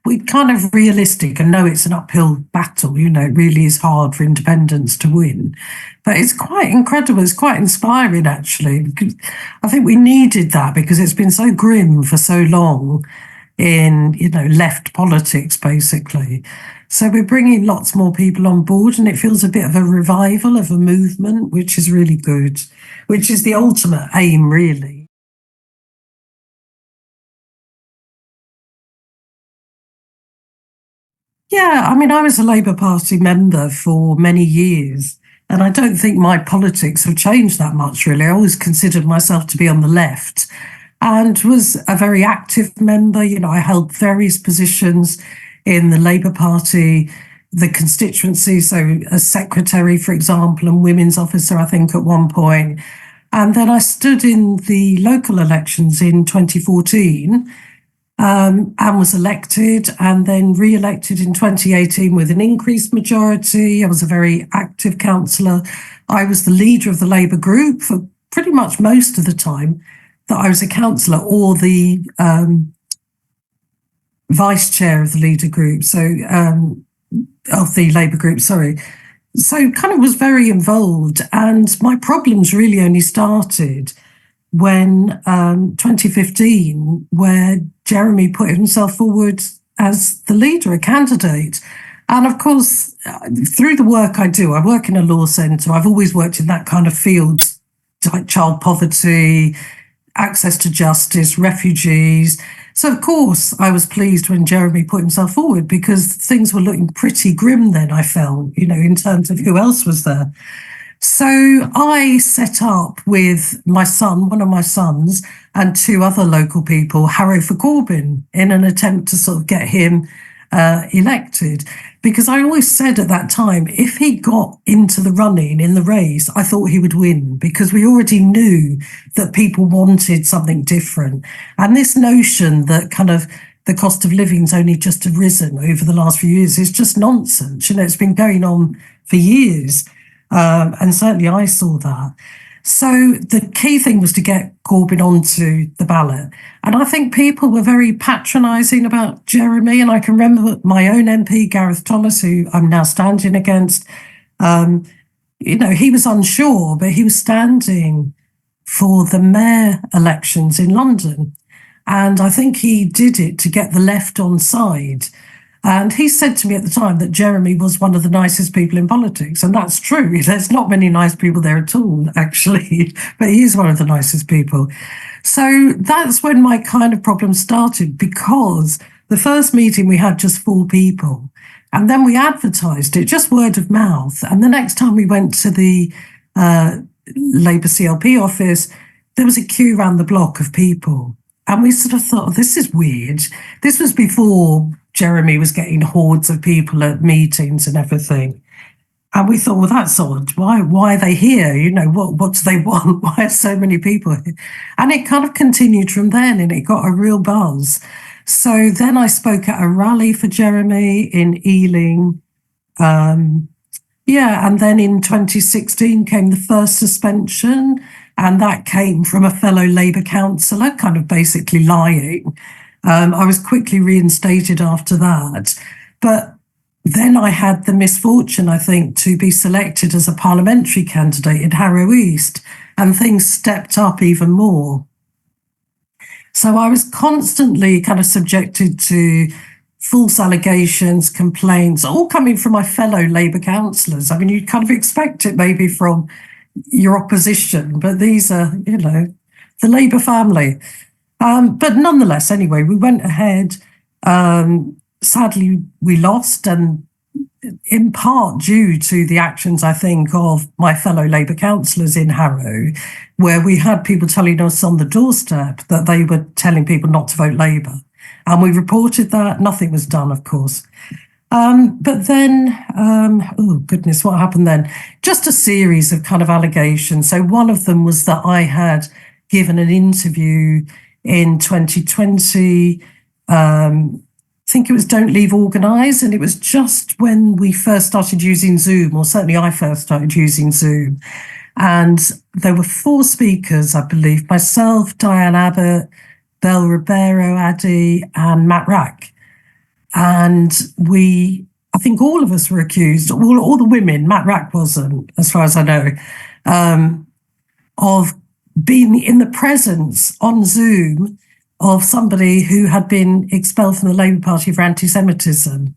we're kind of realistic and know it's an uphill battle. It really is hard for independents to win. But it's quite incredible. It's quite inspiring, actually. I think we needed that because it's been so grim for so long in, left politics, basically. So we're bringing lots more people on board, and it feels a bit of a revival of a movement, which is really good, which is the ultimate aim, really. Yeah, I mean, I was a Labour Party member for many years, and I don't think my politics have changed that much, really. I always considered myself to be on the left and was a very active member. I held various positions in the Labour Party, the constituency, so as secretary, for example, and women's officer, I think, at one point. And then I stood in the local elections in 2014 and was elected and then re-elected in 2018 with an increased majority. I was a very active councillor. I was the leader of the Labour group for pretty much most of the time that I was a councillor, or the vice chair of the leader group, of the Labour group, sorry. So kind of was very involved, and my problems really only started when 2015, where Jeremy put himself forward as the leader, a candidate. And of course, through the work I do, I work in a law centre. I've always worked in that kind of field, like child poverty, access to justice, refugees. So, of course, I was pleased when Jeremy put himself forward because things were looking pretty grim then, I felt, in terms of who else was there. So I set up with my son, one of my sons, and two other local people, Harrow for Corbyn, in an attempt to sort of get him elected. Because I always said at that time, if he got into the running in the race, I thought he would win, because we already knew that people wanted something different. And this notion that kind of the cost of living's only just risen over the last few years is just nonsense. It's been going on for years. And certainly I saw that. So the key thing was to get Corbyn onto the ballot. And I think people were very patronising about Jeremy. And I can remember my own MP, Gareth Thomas, who I'm now standing against. He was unsure, but he was standing for the mayor elections in London. And I think he did it to get the left on side. And he said to me at the time that Jeremy was one of the nicest people in politics. And that's true. There's not many nice people there at all, actually, but he is one of the nicest people. So that's when my kind of problem started, because the first meeting we had just 4 people. And then we advertised it, just word of mouth. And the next time we went to the Labour CLP office, there was a queue around the block of people. And we sort of thought, oh, this is weird. This was before Jeremy was getting hordes of people at meetings and everything. And we thought, well, that's odd. Why are they here? What do they want? Why are so many people here? And it kind of continued from then, and it got a real buzz. So then I spoke at a rally for Jeremy in Ealing. And then in 2016 came the first suspension, and that came from a fellow Labour councillor kind of basically lying. I was quickly reinstated after that. But then I had the misfortune, I think, to be selected as a parliamentary candidate in Harrow East, and things stepped up even more. So I was constantly kind of subjected to false allegations, complaints, all coming from my fellow Labour councillors. I mean, you'd kind of expect it maybe from your opposition, but these are, the Labour family. But nonetheless, anyway, we went ahead. Sadly, we lost, and in part due to the actions, I think, of my fellow Labour councillors in Harrow, where we had people telling us on the doorstep that they were telling people not to vote Labour. And we reported that. Nothing was done, of course. But then, oh goodness, what happened then? Just a series of kind of allegations. So one of them was that I had given an interview in 2020, I think it was Don't Leave Organise, and it was just when we first started using Zoom, or certainly I first started using Zoom. And there were 4 speakers, I believe, myself, Diane Abbott, Belle Ribeiro, Addy, and Matt Rack. And I think all of us were accused, all the women, Matt Rack wasn't, as far as I know, of being in the presence on Zoom of somebody who had been expelled from the Labour Party for anti-Semitism.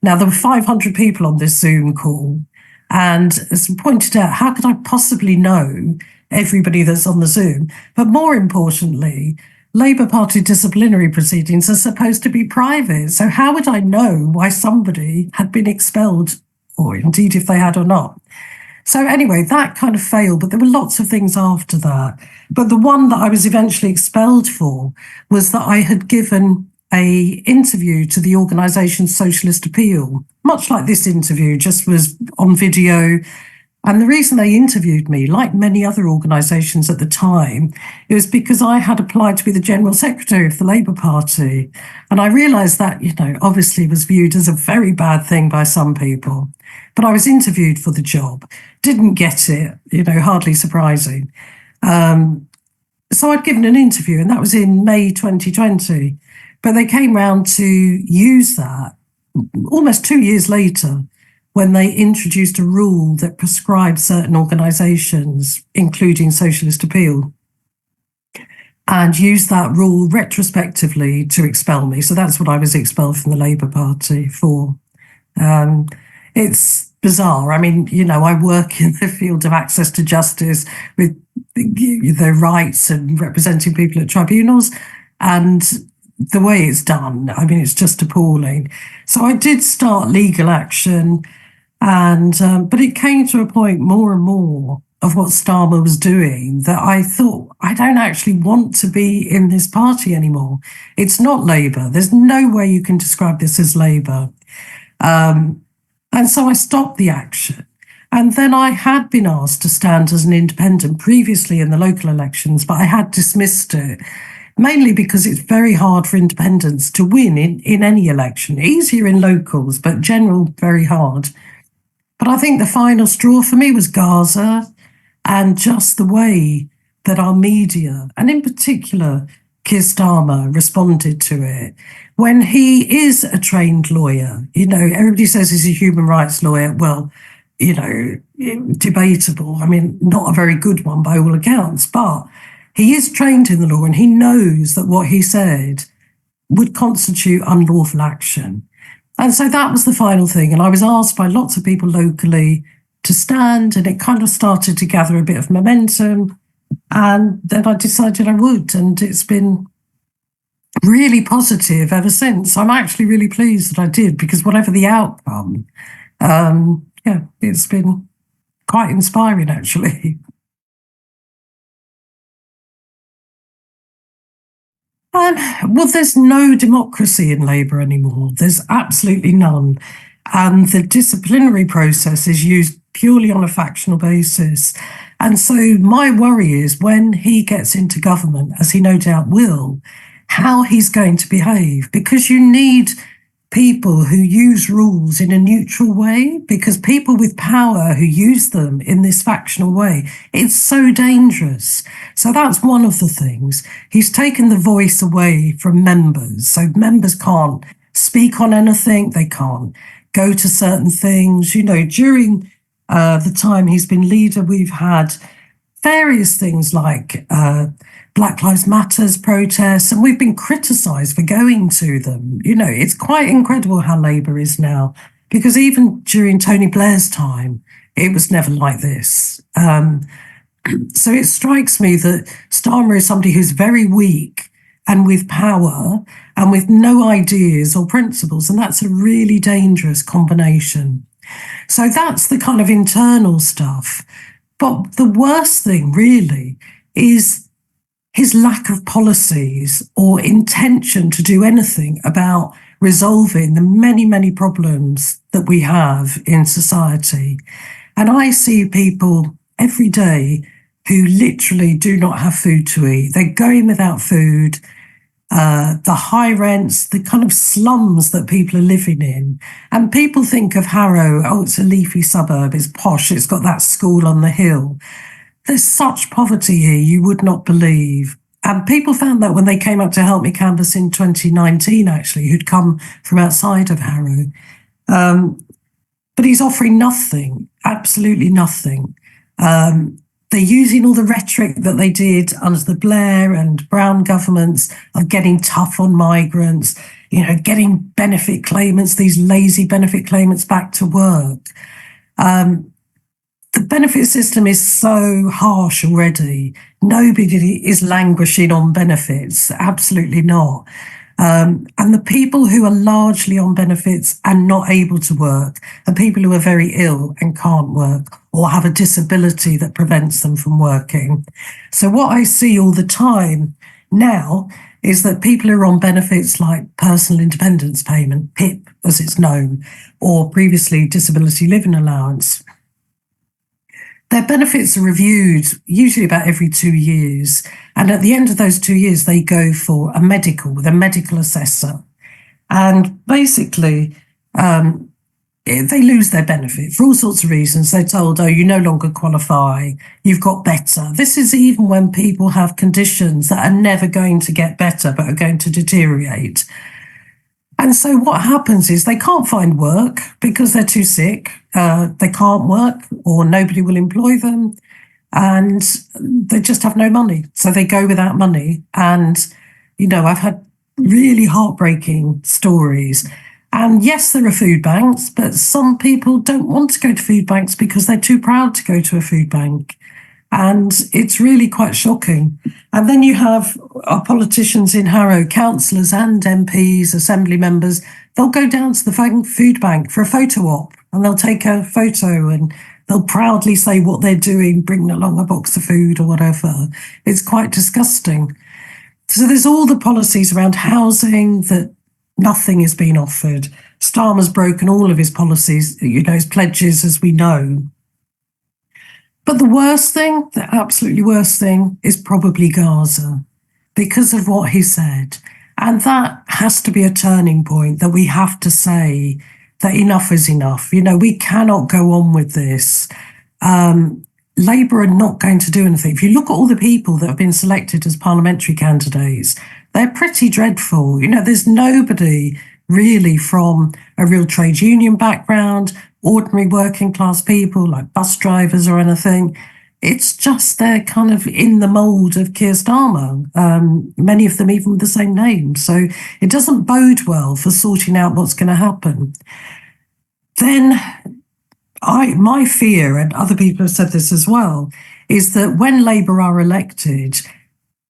Now, there were 500 people on this Zoom call. And as pointed out, how could I possibly know everybody that's on the Zoom? But more importantly, Labour Party disciplinary proceedings are supposed to be private. So how would I know why somebody had been expelled, or indeed if they had or not? So anyway, that kind of failed, but there were lots of things after that. But the one that I was eventually expelled for was that I had given an interview to the organisation Socialist Appeal, much like this interview, just was on video. And the reason they interviewed me, like many other organisations at the time, it was because I had applied to be the General Secretary of the Labour Party. And I realised that, obviously was viewed as a very bad thing by some people. But I was interviewed for the job, didn't get it, hardly surprising. So I'd given an interview, and that was in May 2020. But they came round to use that almost 2 years later, when they introduced a rule that prescribed certain organisations, including Socialist Appeal, and used that rule retrospectively to expel me. So that's what I was expelled from the Labour Party for. It's bizarre. I mean, I work in the field of access to justice with the rights and representing people at tribunals, and the way it's done, I mean, it's just appalling. So I did start legal action. But it came to a point more and more of what Starmer was doing that I thought, I don't actually want to be in this party anymore. It's not Labour. There's no way you can describe this as Labour. And so I stopped the action. And then I had been asked to stand as an independent previously in the local elections, but I had dismissed it, mainly because it's very hard for independents to win in any election. Easier in locals, but general, very hard. But I think the final straw for me was Gaza, and just the way that our media, and in particular Keir Starmer, responded to it. When he is a trained lawyer, everybody says he's a human rights lawyer. Well, debatable. I mean, not a very good one by all accounts, but he is trained in the law and he knows that what he said would constitute unlawful action. And so that was the final thing. And I was asked by lots of people locally to stand, and it kind of started to gather a bit of momentum. And then I decided I would. And it's been really positive ever since. I'm actually really pleased that I did, because whatever the outcome, it's been quite inspiring, actually. Well, there's no democracy in Labour anymore. There's absolutely none. And the disciplinary process is used purely on a factional basis. And so my worry is when he gets into government, as he no doubt will, how he's going to behave, because you need people who use rules in a neutral way, because people with power who use them in this factional way, it's so dangerous. So that's one of the things. He's taken the voice away from members. So members can't speak on anything. They can't go to certain things. During the time he's been leader, we've had various things like Black Lives Matters protests, and we've been criticised for going to them. It's quite incredible how Labour is now, because even during Tony Blair's time, it was never like this. So it strikes me that Starmer is somebody who's very weak and with power and with no ideas or principles, and that's a really dangerous combination. So that's the kind of internal stuff. But the worst thing, really, is his lack of policies or intention to do anything about resolving the many, many problems that we have in society. And I see people every day who literally do not have food to eat. They're going without food. The high rents, the kind of slums that people are living in. And people think of Harrow, oh, it's a leafy suburb, it's posh, it's got that school on the hill. There's such poverty here, you would not believe. And people found that when they came up to help me canvass in 2019, actually, who'd come from outside of Harrow. But he's offering nothing, absolutely nothing. They're using all the rhetoric that they did under the Blair and Brown governments of getting tough on migrants, getting benefit claimants, these lazy benefit claimants back to work. The benefit system is so harsh already. Nobody is languishing on benefits, absolutely not. And the people who are largely on benefits and not able to work are people who are very ill and can't work or have a disability that prevents them from working. So what I see all the time now is that people who are on benefits like personal independence payment, PIP as it's known, or previously disability living allowance, their benefits are reviewed usually about every 2 years. And at the end of those 2 years, they go for a medical with a medical assessor. And basically, they lose their benefit for all sorts of reasons. They're told, oh, you no longer qualify, you've got better. This is even when people have conditions that are never going to get better, but are going to deteriorate. And so what happens is they can't find work because they're too sick. They can't work or nobody will employ them. And they just have no money. So they go without money. And, I've had really heartbreaking stories. And yes, there are food banks, but some people don't want to go to food banks because they're too proud to go to a food bank. And it's really quite shocking. And then you have our politicians in Harrow, councillors and MPs, assembly members, they'll go down to the food bank for a photo op and they'll take a photo and they'll proudly say what they're doing, bringing along a box of food or whatever. It's quite disgusting. So there's all the policies around housing that nothing is being offered. Starmer's broken all of his policies, his pledges, as we know. But the worst thing, the absolutely worst thing, is probably Gaza because of what he said. And that has to be a turning point, that we have to say that enough is enough. We cannot go on with this. Labour are not going to do anything. If you look at all the people that have been selected as parliamentary candidates, they're pretty dreadful. There's nobody really from a real trade union background, ordinary working class people like bus drivers or anything. It's just they're kind of in the mould of Keir Starmer, many of them even with the same name. So it doesn't bode well for sorting out what's going to happen. Then my fear, and other people have said this as well, is that when Labour are elected,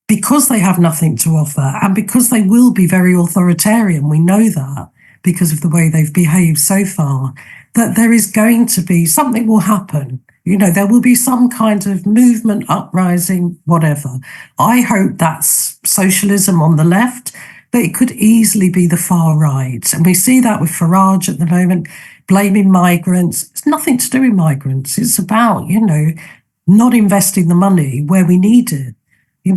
because they have nothing to offer and because they will be very authoritarian, we know that because of the way they've behaved so far, that there is going to be, something will happen. There will be some kind of movement, uprising, whatever. I hope that's socialism on the left, but it could easily be the far right. And we see that with Farage at the moment, blaming migrants. It's nothing to do with migrants. It's about, not investing the money where we need it.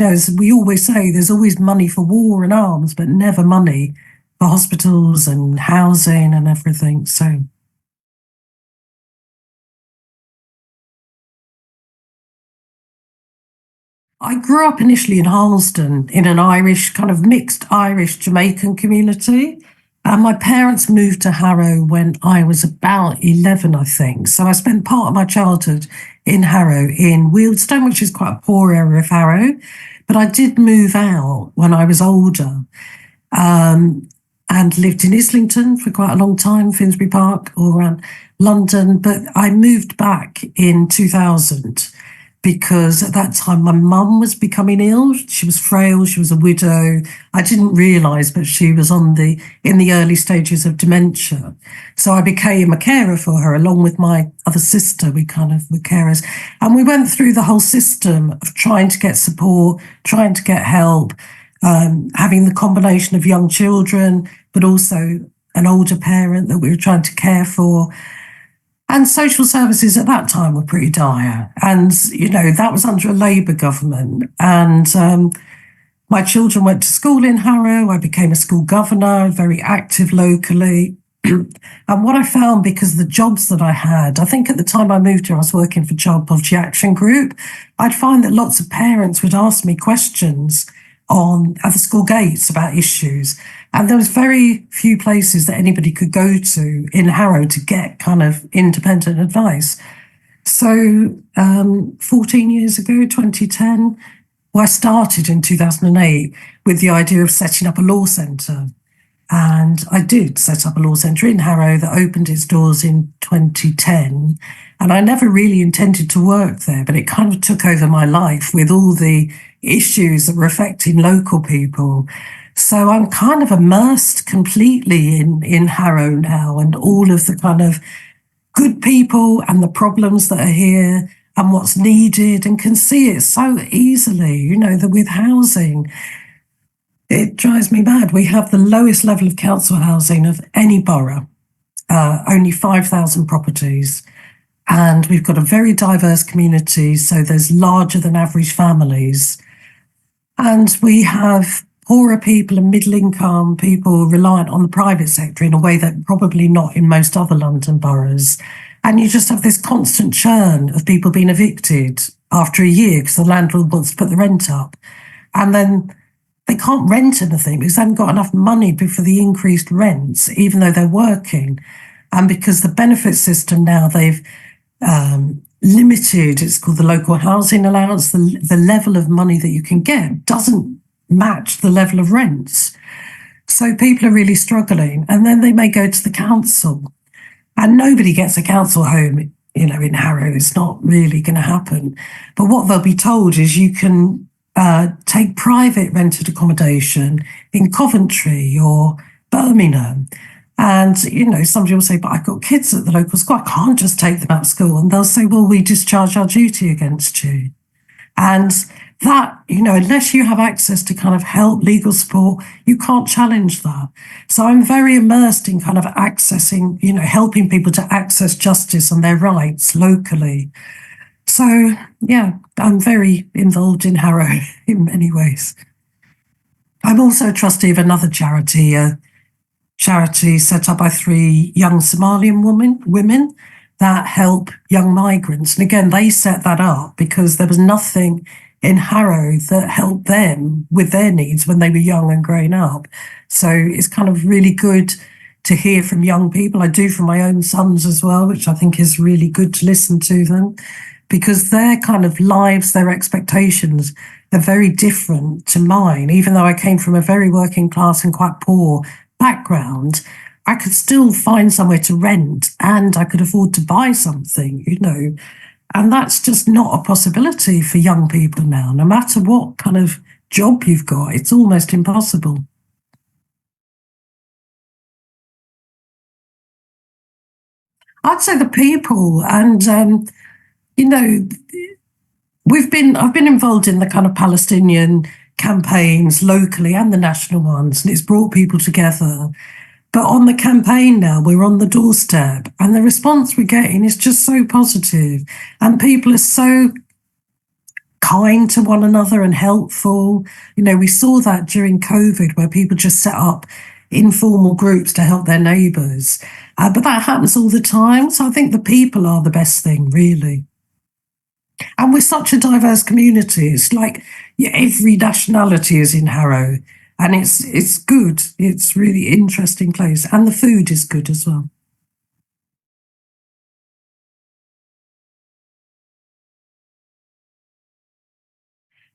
As we always say, there's always money for war and arms, but never money for hospitals and housing and everything. So I grew up initially in Harlesden in an Irish, kind of mixed Irish Jamaican community. And my parents moved to Harrow when I was about 11, I think. So I spent part of my childhood in Harrow, in Wealdstone, which is quite a poor area of Harrow. But I did move out when I was older and lived in Islington for quite a long time, Finsbury Park, all around London. But I moved back in 2000 because at that time my mum was becoming ill. She was frail, she was a widow. I didn't realise, but she was in the early stages of dementia. So I became a carer for her along with my other sister. We kind of were carers. And we went through the whole system of trying to get support, trying to get help, having the combination of young children, but also an older parent that we were trying to care for. And social services at that time were pretty dire. And, that was under a Labour government. And my children went to school in Harrow. I became a school governor, very active locally. And what I found, because of the jobs that I had, I think at the time I moved here, I was working for Child Poverty Action Group. I'd find that lots of parents would ask me questions at the school gates about issues. And there was very few places that anybody could go to in Harrow to get kind of independent advice. So 14 years ago, 2010, well, I started in 2008 with the idea of setting up a law centre. And I did set up a law centre in Harrow that opened its doors in 2010. And I never really intended to work there, but it kind of took over my life with all the issues that were affecting local people. So I'm kind of immersed completely in Harrow now, and all of the kind of good people and the problems that are here and what's needed, and can see it so easily, that with housing, it drives me mad. We have the lowest level of council housing of any borough, only 5,000 properties. And we've got a very diverse community, so there's larger than average families. And we have poorer people and middle income people reliant on the private sector in a way that probably not in most other London boroughs. And you just have this constant churn of people being evicted after a year because the landlord wants to put the rent up. And then they can't rent anything because they haven't got enough money for the increased rents, even though they're working. And because the benefit system now, they've limited, it's called the local housing allowance, the level of money that you can get doesn't match the level of rents. So people are really struggling. And then they may go to the council, and nobody gets a council home, in Harrow. It's not really going to happen. But what they'll be told is you can take private rented accommodation in Coventry or Birmingham. And, somebody will say, but I've got kids at the local school, I can't just take them out of school. And they'll say, well, we discharge our duty against you. And that, unless you have access to kind of help, legal support, you can't challenge that. So I'm very immersed in kind of accessing, helping people to access justice and their rights locally. So, yeah, I'm very involved in Harrow in many ways. I'm also a trustee of another charity, a charity set up by 3 young Somalian women that help young migrants. And again, they set that up because there was nothing in Harrow that helped them with their needs when they were young and growing up. So it's kind of really good to hear from young people. I do from my own sons as well, which I think is really good to listen to them, because their kind of lives, their expectations are very different to mine. Even though I came from a very working class and quite poor background, I could still find somewhere to rent and I could afford to buy something, and that's just not a possibility for young people now. No matter what kind of job you've got, it's almost impossible. I'd say the people, and I've been involved in the kind of Palestinian campaigns locally and the national ones, and it's brought people together. But on the campaign now, we're on the doorstep, and the response we're getting is just so positive, and people are so kind to one another and helpful. We saw that during COVID, where people just set up informal groups to help their neighbours. But that happens all the time. So I think the people are the best thing, really. And we're such a diverse community. It's like every nationality is in Harrow. And it's good. It's really interesting place. And the food is good as well.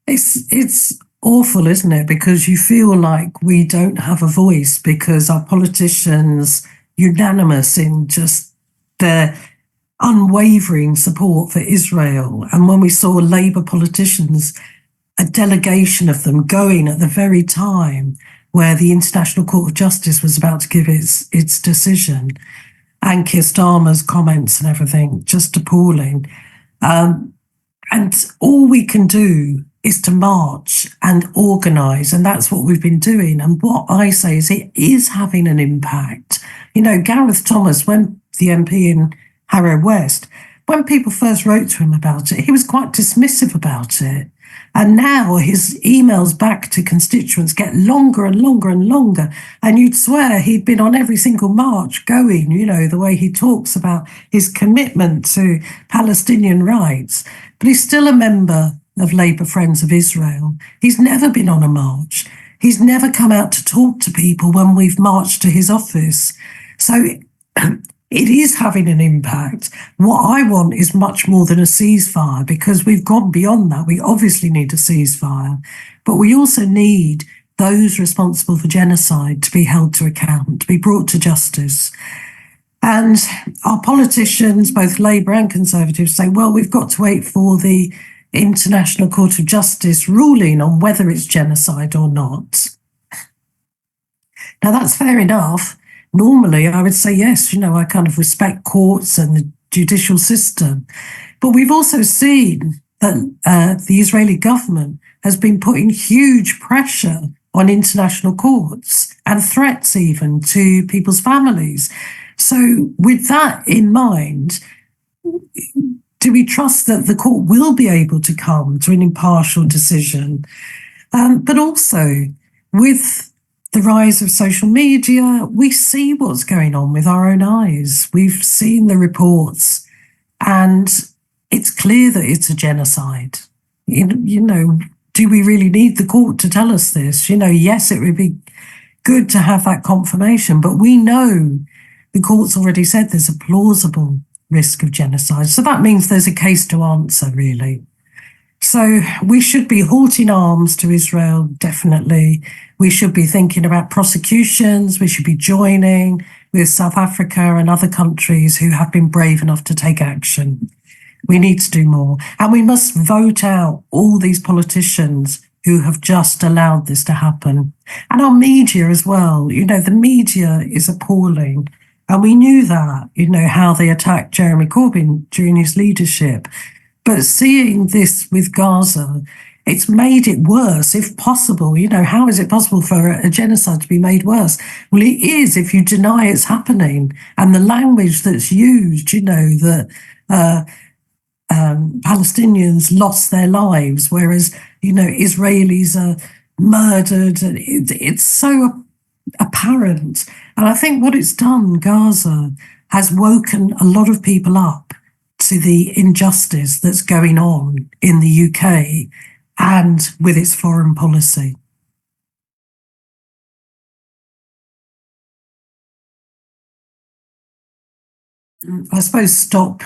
It's awful, isn't it? Because you feel like we don't have a voice because our politicians unanimous in just their unwavering support for Israel. And when we saw Labour politicians, a delegation of them going at the very time where the International Court of Justice was about to give its decision, and Keir Starmer's comments and everything, just appalling. And all we can do is to march and organise, and that's what we've been doing. And what I say is it is having an impact. Gareth Thomas, when the MP in Harrow West, when people first wrote to him about it, he was quite dismissive about it. And now his emails back to constituents get longer and longer and longer. And you'd swear he'd been on every single march going, the way he talks about his commitment to Palestinian rights. But he's still a member of Labour Friends of Israel. He's never been on a march. He's never come out to talk to people when we've marched to his office. So it is having an impact. What I want is much more than a ceasefire, because we've gone beyond that. We obviously need a ceasefire, but we also need those responsible for genocide to be held to account, to be brought to justice. And our politicians, both Labour and Conservatives, say, well, we've got to wait for the International Court of Justice ruling on whether it's genocide or not. Now, that's fair enough. Normally, I would say, yes, I kind of respect courts and the judicial system. But we've also seen that the Israeli government has been putting huge pressure on international courts and threats even to people's families. So with that in mind, do we trust that the court will be able to come to an impartial decision? But also, with the rise of social media, we see what's going on with our own eyes. We've seen the reports, and it's clear that it's a genocide. Do we really need the court to tell us this? Yes, it would be good to have that confirmation, but we know the court's already said there's a plausible risk of genocide. So that means there's a case to answer, really. So we should be halting arms to Israel, definitely. We should be thinking about prosecutions. We should be joining with South Africa and other countries who have been brave enough to take action. We need to do more. And we must vote out all these politicians who have just allowed this to happen. And our media as well. The media is appalling. And we knew that, how they attacked Jeremy Corbyn during his leadership. But seeing this with Gaza, it's made it worse, if possible. How is it possible for a genocide to be made worse? Well, it is if you deny it's happening. And the language that's used, that Palestinians lost their lives, whereas, Israelis are murdered. It's so apparent. And I think what it's done, Gaza, has woken a lot of people up to the injustice that's going on in the UK and with its foreign policy. I suppose stop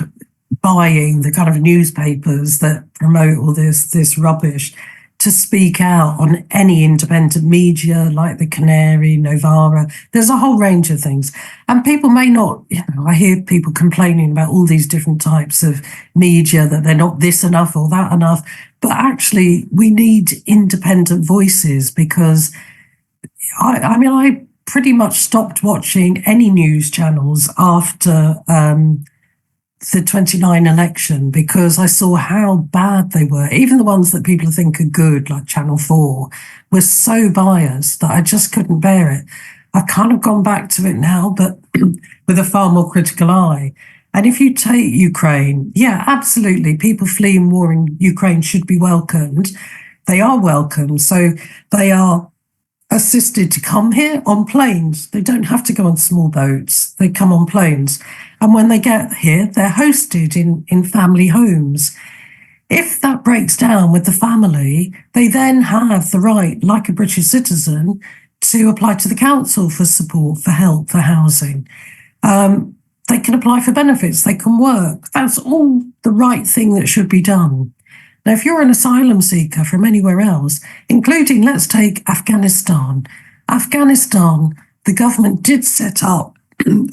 buying the kind of newspapers that promote all this rubbish, to speak out on any independent media like the Canary, Novara. There's a whole range of things. And people may not, I hear people complaining about all these different types of media, that they're not this enough or that enough. But actually, we need independent voices, because I pretty much stopped watching any news channels after the 29 election, because I saw how bad they were. Even the ones that people think are good, like Channel 4, were so biased that I just couldn't bear it. I've kind of gone back to it now, but with a far more critical eye. And if you take Ukraine, yeah, absolutely, people fleeing war in Ukraine should be welcomed. They are welcome. So they are assisted to come here on planes. They don't have to go on small boats. They come on planes. And when they get here, they're hosted in family homes. If that breaks down with the family, they then have the right, like a British citizen, to apply to the council for support, for help, for housing. They can apply for benefits. They can work. That's all the right thing that should be done. Now, if you're an asylum seeker from anywhere else, including, let's take Afghanistan. Afghanistan, the government did set up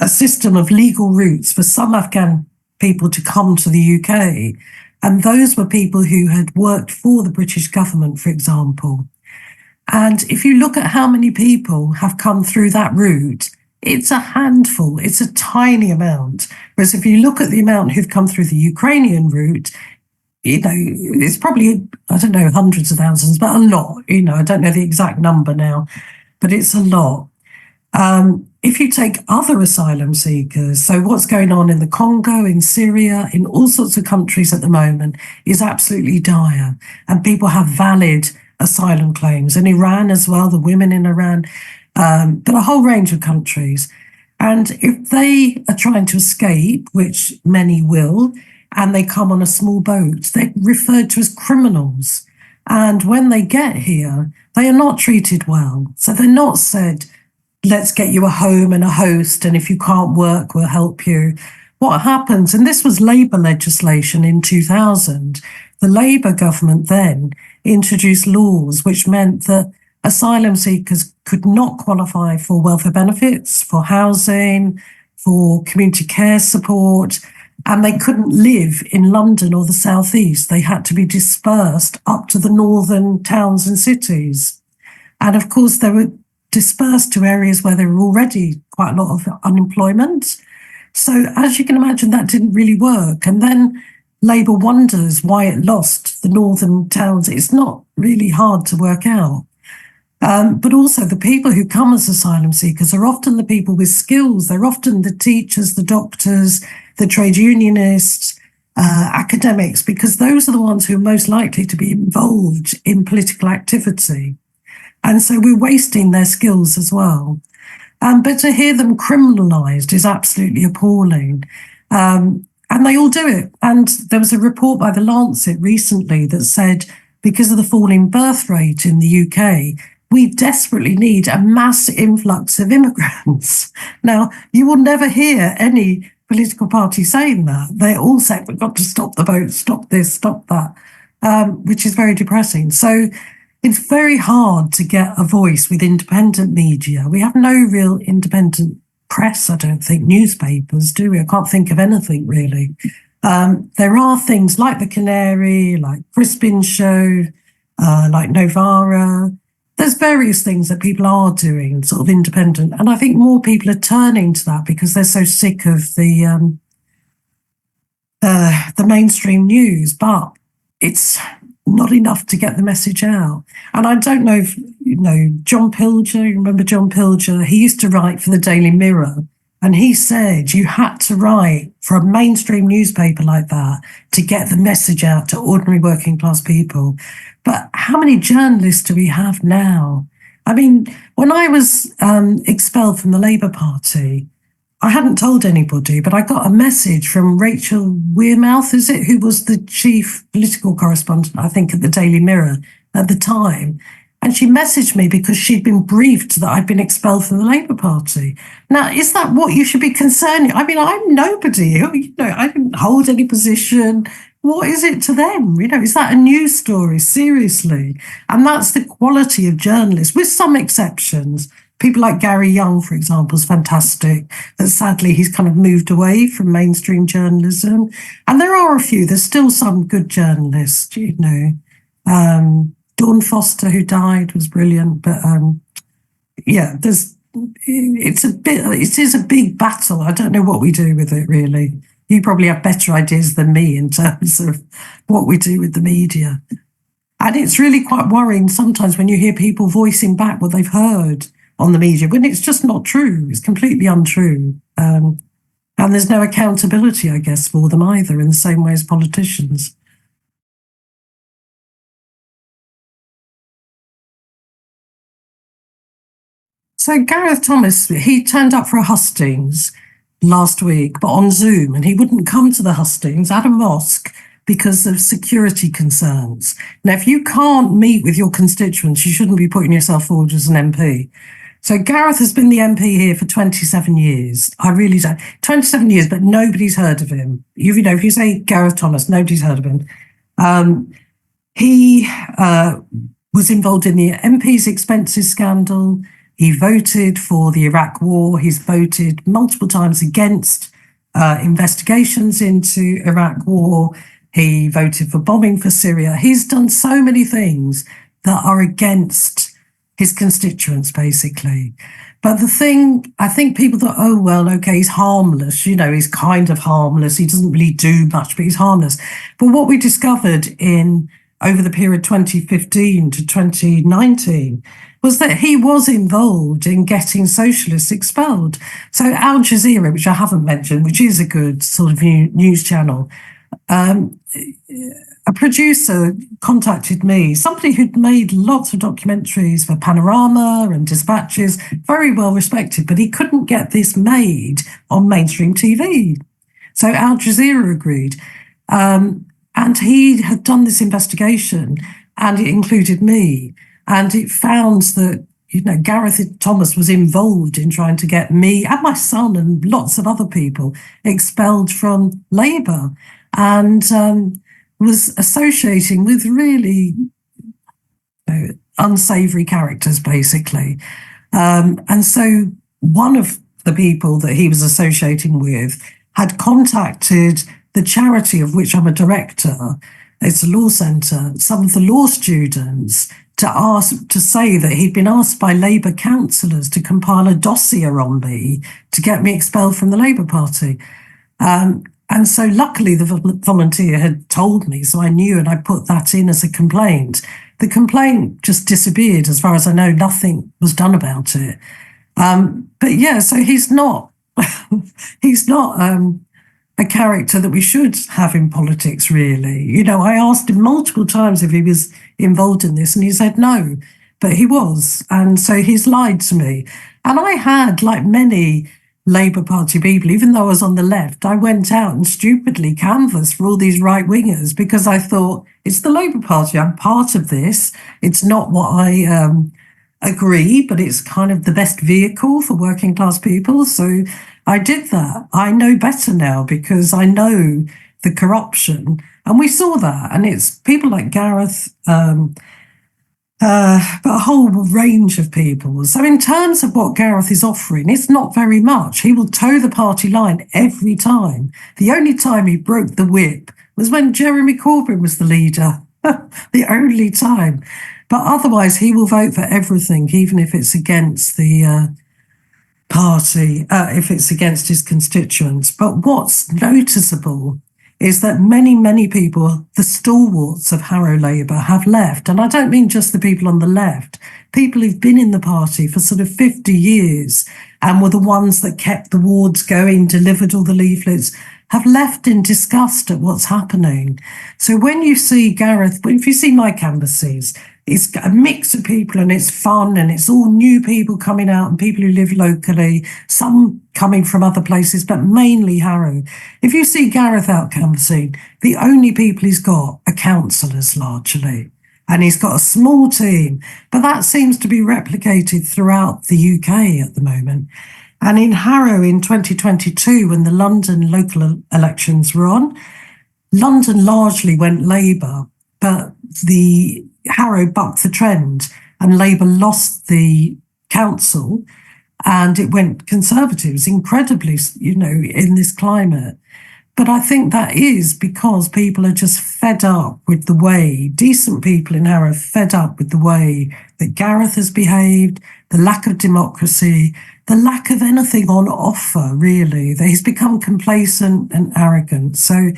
a system of legal routes for some Afghan people to come to the UK. And those were people who had worked for the British government, for example. And if you look at how many people have come through that route, it's a handful, it's a tiny amount. Whereas if you look at the amount who've come through the Ukrainian route, it's probably, I don't know, hundreds of thousands, but a lot. I don't know the exact number now, but it's a lot. If you take other asylum seekers, so what's going on in the Congo, in Syria, in all sorts of countries at the moment is absolutely dire. And people have valid asylum claims. In Iran as well, the women in Iran, but a whole range of countries. And if they are trying to escape, which many will, and they come on a small boat, they're referred to as criminals. And when they get here, they are not treated well. So they're not said, let's get you a home and a host, and if you can't work, we'll help you. What happens, and this was Labour legislation in 2000, the Labour government then introduced laws which meant that asylum seekers could not qualify for welfare benefits, for housing, for community care support, and they couldn't live in London or the South East. They had to be dispersed up to the northern towns and cities. And of course, they were dispersed to areas where there were already quite a lot of unemployment. So as you can imagine, that didn't really work. And then Labour wonders why it lost the northern towns. It's not really hard to work out. But also the people who come as asylum seekers are often the people with skills. They're often the teachers, the doctors, the trade unionists, academics, because those are the ones who are most likely to be involved in political activity. And so we're wasting their skills as well. But to hear them criminalised is absolutely appalling. And they all do it. And there was a report by The Lancet recently that said, because of the falling birth rate in the UK, we desperately need a mass influx of immigrants. Now, you will never hear any political party saying that. They all say, we've got to stop the boat, stop this, stop that, which is very depressing. So it's very hard to get a voice with independent media. We have no real independent press, I don't think, newspapers, do we? I can't think of anything really. There are things like the Canary, like Crispin's show, like Novara. There's various things that people are doing, sort of independent. And I think more people are turning to that because they're so sick of the mainstream news. But it's not enough to get the message out. And I don't know if, you know, John Pilger, you remember John Pilger? He used to write for the Daily Mirror. And he said you had to write for a mainstream newspaper like that to get the message out to ordinary working class people. But how many journalists do we have now? I mean, when I was expelled from the Labour Party, I hadn't told anybody, but I got a message from Rachel Wearmouth, is it, who was the chief political correspondent, I think, at the Daily Mirror at the time. And she messaged me because she'd been briefed that I'd been expelled from the Labour Party. Now, is that what you should be concerned? I mean, I'm nobody. You know, I didn't hold any position. What is it to them? You know, is that a news story? Seriously. And that's the quality of journalists, with some exceptions. People like Gary Young, for example, is fantastic. But sadly, he's kind of moved away from mainstream journalism. And there are a few. There's still some good journalists, you know. Dawn Foster, who died, was brilliant. But yeah, it is a big battle. I don't know what we do with it, really. You probably have better ideas than me in terms of what we do with the media. And it's really quite worrying sometimes when you hear people voicing back what they've heard on the media, when it's just not true. It's completely untrue. And there's no accountability, I guess, for them either, in the same way as politicians. So Gareth Thomas, he turned up for a hustings last week, but on Zoom, and he wouldn't come to the hustings at a mosque because of security concerns. Now, if you can't meet with your constituents, you shouldn't be putting yourself forward as an MP. So Gareth has been the MP here for 27 years. I really don't. 27 years, but nobody's heard of him. You know, if you say Gareth Thomas, nobody's heard of him. He was involved in the MP's expenses scandal. He voted for the Iraq war. He's voted multiple times against investigations into Iraq war. He voted for bombing for Syria. He's done so many things that are against his constituents, basically. But the thing, I think people thought, oh, well, okay, he's harmless. You know, he's kind of harmless. He doesn't really do much, but he's harmless. But what we discovered over the period 2015 to 2019 was that he was involved in getting socialists expelled. So Al Jazeera, which I haven't mentioned, which is a good sort of news channel, a producer contacted me, somebody who'd made lots of documentaries for Panorama and Dispatches, very well respected, but he couldn't get this made on mainstream TV. So Al Jazeera agreed. And he had done this investigation, and it included me, and it found that, Gareth Thomas was involved in trying to get me and my son and lots of other people expelled from Labour, and was associating with really unsavoury characters, basically. And so one of the people that he was associating with had contacted the charity of which I'm a director. It's a law centre, some of the law students, to say that he'd been asked by Labour councillors to compile a dossier on me to get me expelled from the Labour Party. And so luckily the volunteer had told me, so I knew, and I put that in as a complaint. The complaint just disappeared. As far as I know, nothing was done about it. But yeah, so he's not he's not a character that we should have in politics, really. I asked him multiple times if he was involved in this, and he said no, but he was. And so he's lied to me. And I had, like many Labour Party people, even though I was on the left, I went out and stupidly canvassed for all these right-wingers because I thought, it's the Labour Party, I'm part of this. It's not what I agree, but it's kind of the best vehicle for working class people. So I did that. I know better now because I know the corruption. And we saw that. And it's people like Gareth, but a whole range of people. So in terms of what Gareth is offering, it's not very much. He will toe the party line every time. The only time he broke the whip was when Jeremy Corbyn was the leader. The only time. But otherwise, he will vote for everything, even if it's against the party, if it's against his constituents. But what's noticeable is that many, many people, the stalwarts of Harrow Labour, have left. And I don't mean just the people on the left, people who've been in the party for sort of 50 years and were the ones that kept the wards going, delivered all the leaflets, have left in disgust at what's happening. So when you see Gareth, if you see my canvasses, it's a mix of people and it's fun and it's all new people coming out and people who live locally, some coming from other places, but mainly Harrow. If you see Gareth out canvassing, the only people he's got are councillors largely. And he's got a small team, but that seems to be replicated throughout the UK at the moment. And in Harrow in 2022, when the London local elections were on, London largely went Labour, but the Harrow bucked the trend and Labour lost the council and it went Conservatives incredibly, in this climate. But I think that is because people are just fed up with the way, decent people in Harrow, fed up with the way that Gareth has behaved, the lack of democracy, the lack of anything on offer, really. That he's become complacent and arrogant. So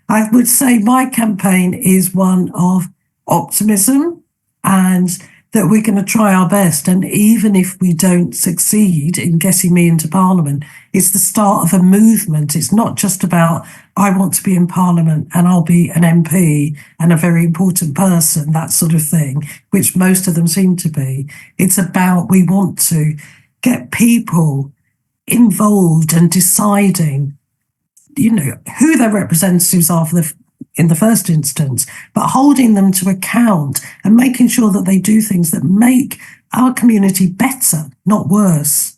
I would say my campaign is one of optimism and that we're going to try our best. And even if we don't succeed in getting me into Parliament, it's the start of a movement. It's not just about, I want to be in Parliament and I'll be an MP and a very important person, that sort of thing, which most of them seem to be. It's about, we want to get people involved and deciding, who their representatives are in the first instance, but holding them to account and making sure that they do things that make our community better, not worse.